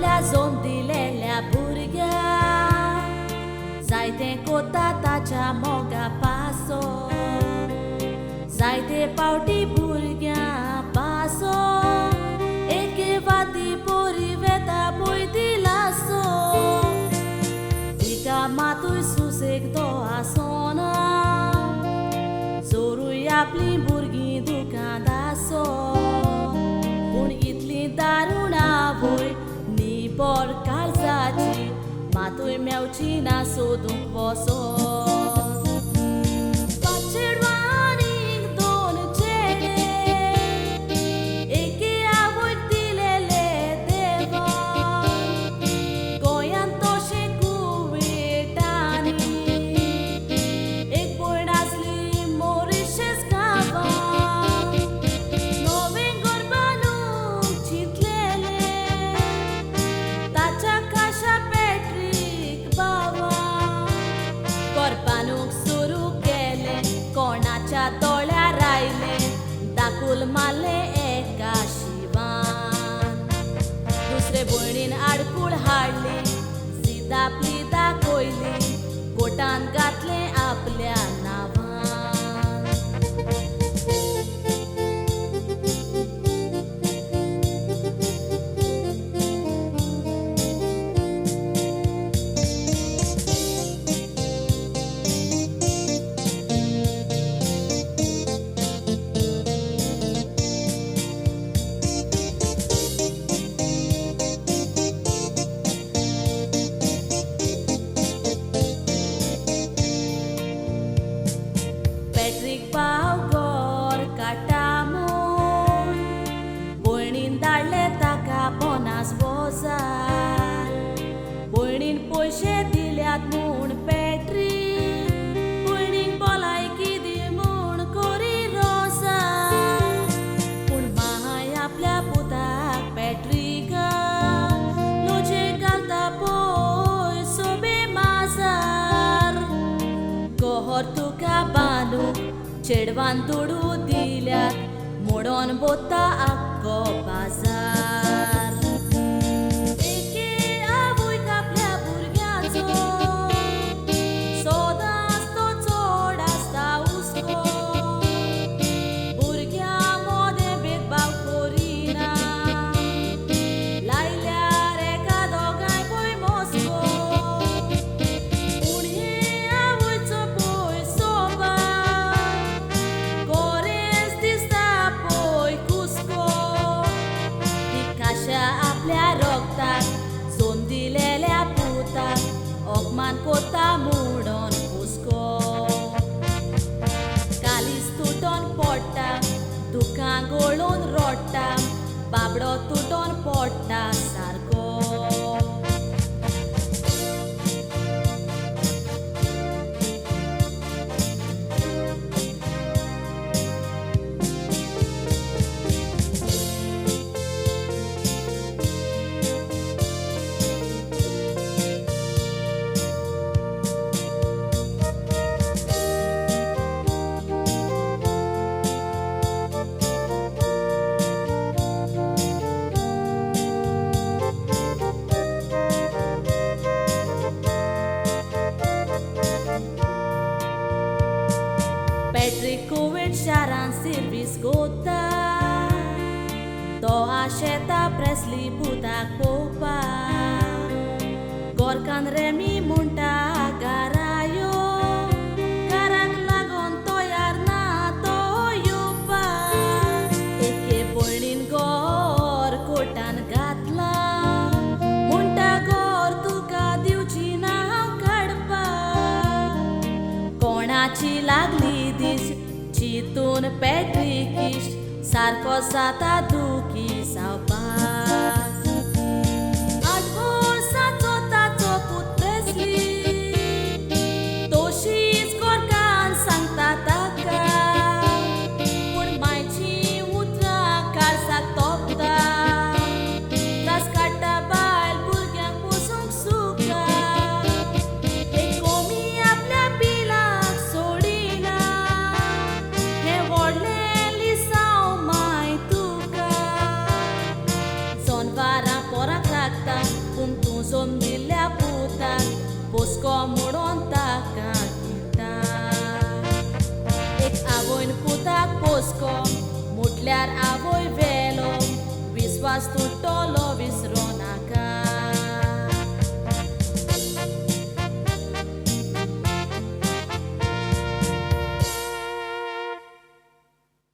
आपल्या जोन दिलेल्या भुरग्याक जायते कोता ताच्या मोगा पासो जायते पावटी भुरग्यां पासो एके वाती पोरी वेता पळय दिलासो तिका मातूय सुसेग तो आसोना जोरूय आपली भुरगीं दुकांत आसो पूण इतली दारूण आवय निबोर काळजाची मातूय मेवची ना सोदूंक वचोन दोळ्यार आयले दाखूल मारले एका शिवान दुसरे भयणीन आडकूळ हाडली सीद आपली दाखयली कोटान घातले आपल्या नांवान पाव गोर काटा म्हूण भयणीन धाडले ताका 50 बोजार भयणीन पयशे दिल्यात म्हूण पॅट्रीक भयणीक भलायकी दी म्हूण कोरी रोजार पूण माय आपल्या पुताक पॅट्रिका लोजे घालता पळय सोबे माजार गोहर तुका बांदूंक चेडवान दुडू दिल्यात मोडोन बोता आख्खो बाजार एके आवयक आपल्या भुरग्याचो सोदांच तो चोड आसता हुस्को भुरग्यां मोदें भेदभाव करिना लायल्यार एका दोगांय पळय मोस्को पूण हे आवयचो पळय सोबार आपल्या रोगताक सोन दिलेल्या पुताक अपमान कोता मोडोन हुस्को कालीस तुटोन पडटा दुखां गळून रडटा बाबडो तुटोन पडटा सारको पॅट्रिक कोविड शारान सर्वीस कोत्ता तो आशेता प्रेसली पुताक पळोवपाक गोरकान रेमी म्हणटा घरायो घराक लागोन तयार ना तो येवपाक एके भयणीन गोर कोटान घातला म्हणटा गोर तुका दिवची ना हांव काडपाक कोणाची लागली दीस चिंतून पॅट्रिक इश्ट सारको जाता दुखी जावपाक 8 वर्सांचो ताचो पूत प्रेसली तोशीच गोरकान सांगता ताका पूण मायची उतरां काळजाक तोपता त्रास काडटा बायल भुरग्यांक पोसूंक सुका एक कोमी आपल्या पिलाक सोडिना हे व्हडलें लिसांव माय तुका म्हणून ताका किता एक आवयन पुताक पोसको म्हटल्यार आवय वेलो विस्वास तूं